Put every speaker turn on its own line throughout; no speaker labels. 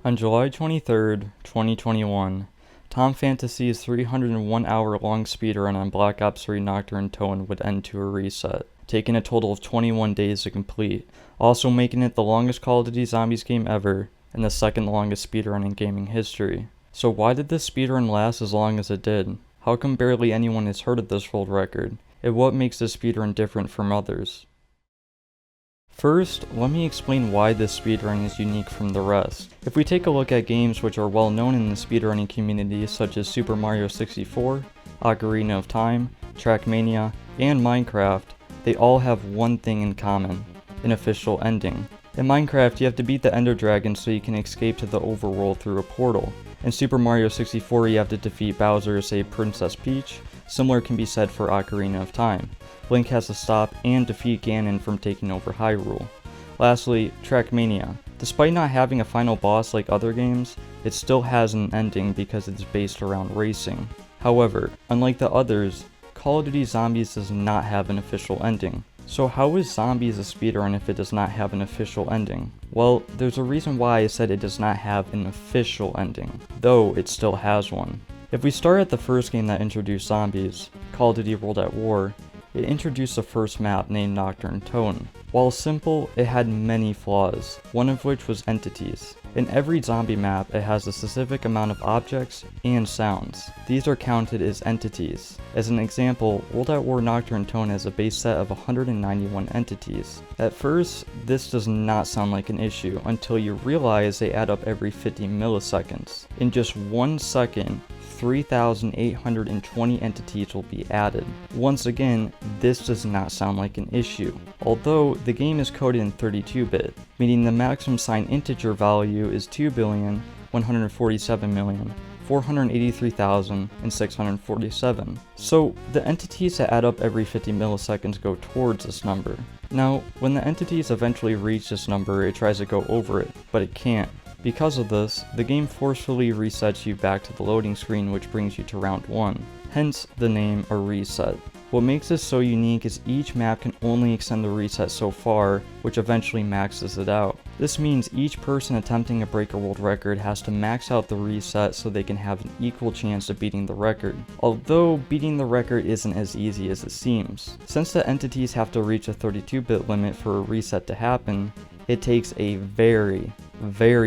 On July 23rd, 2021, Tom Fantasy's 301-hour-long speedrun on Black Ops 3 Nocturne Tone would end to a reset, taking a total of 21 days to complete, also making it the longest Call of Duty Zombies game ever and the second longest speedrun in gaming history. So why did this speedrun last as long as it did? How come barely anyone has heard of this world record? And what makes this speedrun different from others? First, let me explain why this speedrun is unique from the rest. If we take a look at games which are well known in the speedrunning community such as Super Mario 64, Ocarina of Time, Trackmania, and Minecraft, they all have one thing in common: an official ending. In Minecraft, you have to beat the Ender Dragon so you can escape to the overworld through a portal. In Super Mario 64, you have to defeat Bowser to save Princess Peach. Similar can be said for Ocarina of Time. Link has to stop and defeat Ganon from taking over Hyrule. Lastly, Trackmania. Despite not having a final boss like other games, it still has an ending because it's based around racing. However, unlike the others, Call of Duty Zombies does not have an official ending. So how is Zombies a speedrun if it does not have an official ending? Well, there's a reason why I said it does not have an official ending, though it still has one. If we start at the first game that introduced zombies, Call of Duty World at War, it introduced the first map named Nocturne Tone. While simple, it had many flaws, one of which was entities. In every zombie map, it has a specific amount of objects and sounds. These are counted as entities. As an example, World at War Nocturne Tone has a base set of 191 entities. At first, this does not sound like an issue until you realize they add up every 50 milliseconds. In just 1 second, 3,820 entities will be added. Once again, this does not sound like an issue, although the game is coded in 32-bit, meaning the maximum signed integer value is 2,147,483,647. So the entities that add up every 50 milliseconds go towards this number. Now, when the entities eventually reach this number, it tries to go over it, but it can't. Because of this, the game forcefully resets you back to the loading screen, which brings you to round 1, hence the name a reset. What makes this so unique is each map can only extend the reset so far, which eventually maxes it out. This means each person attempting to break a world record has to max out the reset so they can have an equal chance of beating the record, although beating the record isn't as easy as it seems. Since the entities have to reach a 32-bit limit for a reset to happen, it takes a very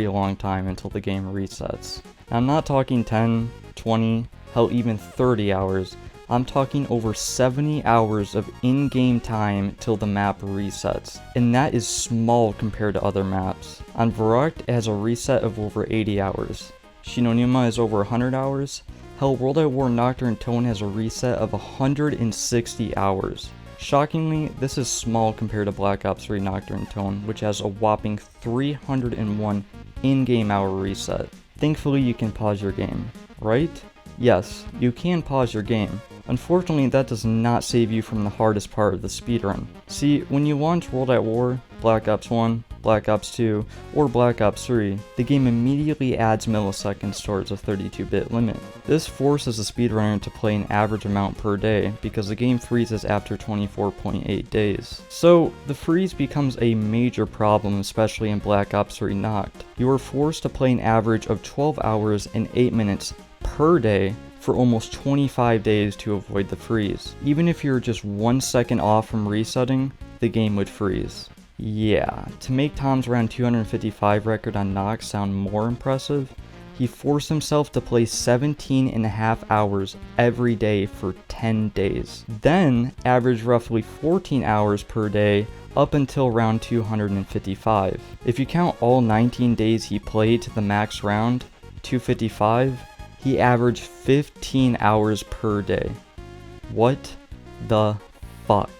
long time until the game resets. Now, I'm not talking 10, 20, hell even 30 hours. I'm talking over 70 hours of in-game time till the map resets, and that is small compared to other maps. On Verrückt, it has a reset of over 80 hours. Shinonuma is over 100 hours. Hell, World at War Nocturne Tone has a reset of 160 hours. Shockingly, this is small compared to Black Ops 3 Nocturne Tone, which has a whopping 301 in-game hour reset. Thankfully, you can pause your game, right? Yes, you can pause your game. Unfortunately, that does not save you from the hardest part of the speedrun. See, when you launch World at War, Black Ops 1, Black Ops 2, or Black Ops 3, the game immediately adds milliseconds towards a 32-bit limit. This forces the speedrunner to play an average amount per day because the game freezes after 24.8 days. So, the freeze becomes a major problem, especially in Black Ops 3 Noct. You are forced to play an average of 12 hours and 8 minutes per day for almost 25 days to avoid the freeze. Even if you're just 1 second off from resetting, the game would freeze. Yeah, to make Tom's around 255 record on Noct sound more impressive, he forced himself to play 17.5 hours every day for 10 days. Then averaged roughly 14 hours per day up until round 255. If you count all 19 days he played to the max round, 255, he averaged 15 hours per day. What the fuck?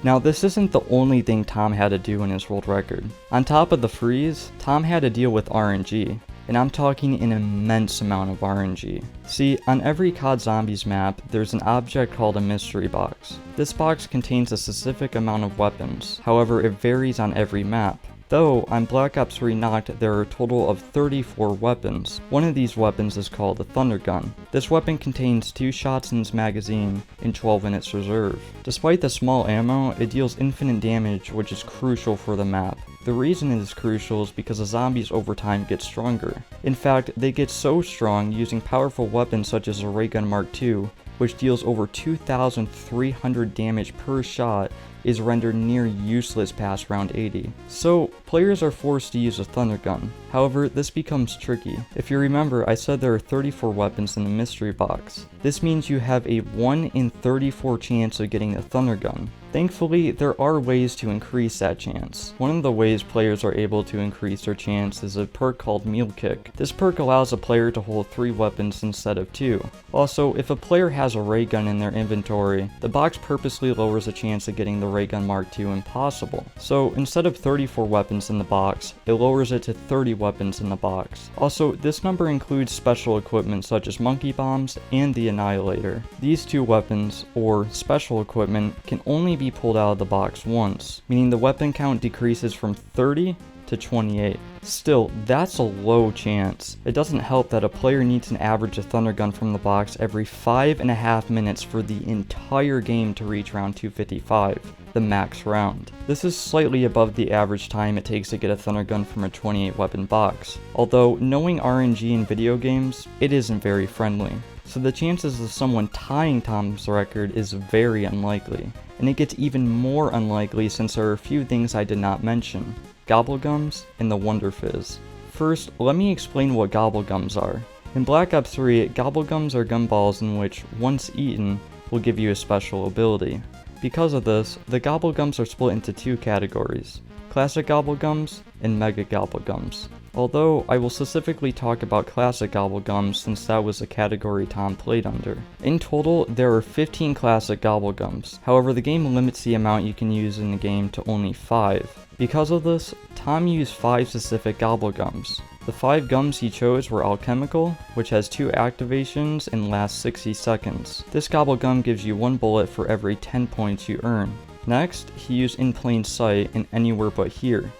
Now, this isn't the only thing Tom had to do in his world record. On top of the freeze, Tom had to deal with RNG, and I'm talking an immense amount of RNG. See, on every CoD Zombies map, there's an object called a mystery box. This box contains a specific amount of weapons, however it varies on every map. Though, on Black Ops 3 Noct, there are a total of 34 weapons. One of these weapons is called a Thunder Gun. This weapon contains 2 shots in its magazine and 12 in its reserve. Despite the small ammo, it deals infinite damage, which is crucial for the map. The reason it is crucial is because the zombies over time get stronger. In fact, they get so strong using powerful weapons such as the Ray Gun Mark II, which deals over 2,300 damage per shot, is rendered near useless past round 80. So, players are forced to use a thunder gun. However, this becomes tricky. If you remember, I said there are 34 weapons in the mystery box. This means you have a 1 in 34 chance of getting a thunder gun. Thankfully, there are ways to increase that chance. One of the ways players are able to increase their chance is a perk called Mule Kick. This perk allows a player to hold 3 weapons instead of 2. Also, if a player has a ray gun in their inventory, the box purposely lowers the chance of getting the Ray Gun Mark II impossible. So instead of 34 weapons in the box, it lowers it to 30 weapons in the box. Also, this number includes special equipment such as monkey bombs and the Annihilator. These 2 weapons, or special equipment, can only be pulled out of the box once, meaning the weapon count decreases from 30 to 28. Still, that's a low chance. It doesn't help that a player needs an average of thunder gun from the box every 5.5 minutes for the entire game to reach round 255, the max round. This is slightly above the average time it takes to get a thunder gun from a 28 weapon box, although knowing RNG in video games, it isn't very friendly. So the chances of someone tying Tom's record is very unlikely, and it gets even more unlikely since there are a few things I did not mention: Gobblegums and the Wonder Fizz. First, let me explain what Gobblegums are. In Black Ops 3, Gobblegums are gumballs in which, once eaten, will give you a special ability. Because of this, the Gobblegums are split into 2 categories: Classic Gobblegums and Mega Gobblegums. Although, I will specifically talk about Classic Gobblegums since that was the category Tom played under. In total, there are 15 Classic Gobblegums. However, the game limits the amount you can use in the game to only 5. Because of this, Tom used 5 specific Gobblegums. The 5 gums he chose were Alchemical, which has 2 activations and lasts 60 seconds. This Gobblegum gives you 1 bullet for every 10 points you earn. Next, he used In Plain Sight and Anywhere But Here.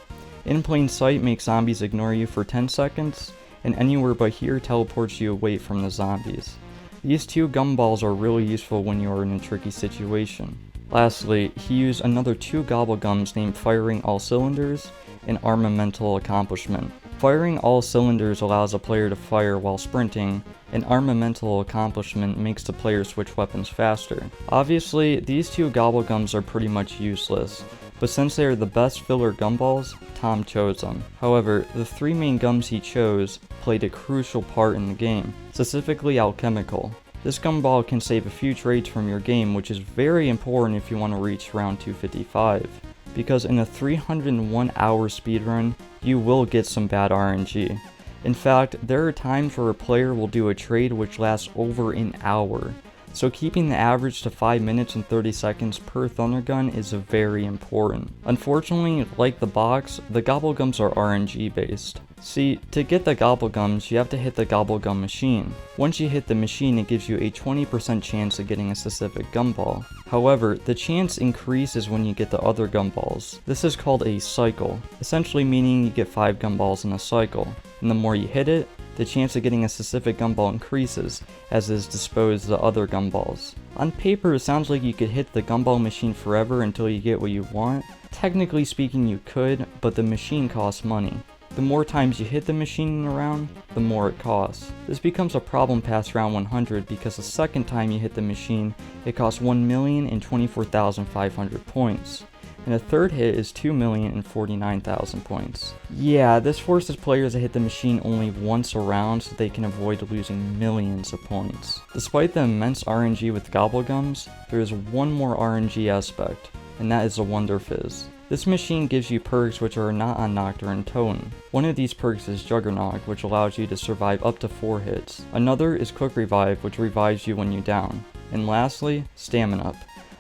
In Plain Sight makes zombies ignore you for 10 seconds, and Anywhere But Here teleports you away from the zombies. These 2 gumballs are really useful when you are in a tricky situation. Lastly, he used another 2 Gobblegums named Firing All Cylinders and Armamental Accomplishment. Firing All Cylinders allows a player to fire while sprinting, and Armamental Accomplishment makes the player switch weapons faster. Obviously, these 2 Gobblegums are pretty much useless, but since they are the best filler gumballs, Tom chose them. However, the 3 main gums he chose played a crucial part in the game, specifically Alchemical. This gumball can save a few trades from your game, which is very important if you want to reach round 255, because in a 301 hour speedrun, you will get some bad RNG. In fact, there are times where a player will do a trade which lasts over an hour, so keeping the average to 5 minutes and 30 seconds per thunder gun is very important. Unfortunately, like the box, the Gobblegums are RNG based. See, to get the Gobblegums, you have to hit the Gobblegum machine. Once you hit the machine, it gives you a 20% chance of getting a specific gumball. However, the chance increases when you get the other gumballs. This is called a cycle, essentially meaning you get 5 gumballs in a cycle, and the more you hit it, the chance of getting a specific gumball increases, as is disposed the other gumballs. On paper, it sounds like you could hit the gumball machine forever until you get what you want. Technically speaking, you could, but the machine costs money. The more times you hit the machine in a round, the more it costs. This becomes a problem past round 100 because the second time you hit the machine, it costs 1,024,500 points. And the third hit is 2,049,000 points. Yeah, this forces players to hit the machine only once a round so they can avoid losing millions of points. Despite the immense RNG with Gobblegums, there is one more RNG aspect, and that is the Wonder Fizz. This machine gives you perks which are not on Nocturne and Toten. One of these perks is Juggernog, which allows you to survive up to 4 hits. Another is Quick Revive, which revives you when you down. And lastly, Stamina Up.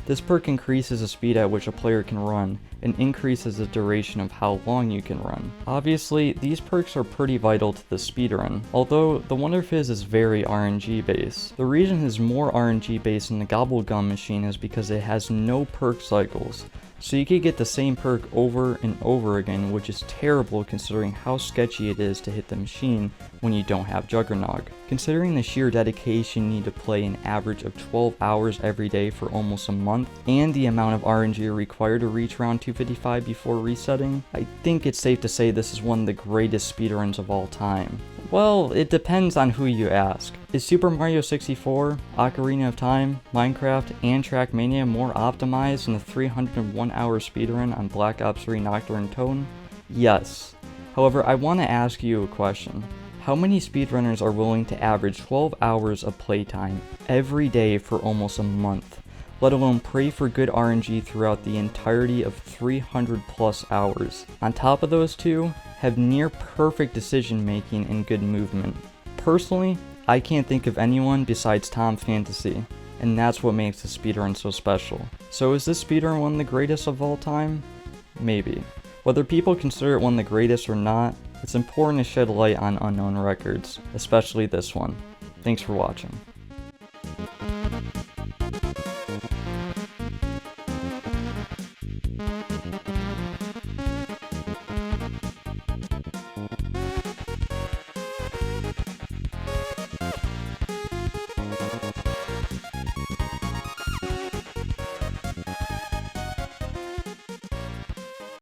This perk increases the speed at which a player can run, and increases the duration of how long you can run. Obviously, these perks are pretty vital to the speedrun, although the Wonder Fizz is very RNG based. The reason it is more RNG based than the Gobblegum machine is because it has no perk cycles. So you could get the same perk over and over again, which is terrible considering how sketchy it is to hit the machine when you don't have Juggernog. Considering the sheer dedication you need to play an average of 12 hours every day for almost a month, and the amount of RNG required to reach round 255 before resetting, I think it's safe to say this is one of the greatest speedruns of all time. Well, it depends on who you ask. Is Super Mario 64, Ocarina of Time, Minecraft, and Trackmania more optimized than the 301 hour speedrun on Black Ops 3 Nocturne Tone? Yes. However, I want to ask you a question. How many speedrunners are willing to average 12 hours of playtime every day for almost a month, let alone pray for good RNG throughout the entirety of 300 plus hours? On top of those two, have near perfect decision making and good movement. Personally, I can't think of anyone besides Tom Phantasy, and that's what makes the speedrun so special. So is this speedrun one of the greatest of all time? Maybe. Whether people consider it one of the greatest or not, it's important to shed light on unknown records, especially this one. Thanks for watching.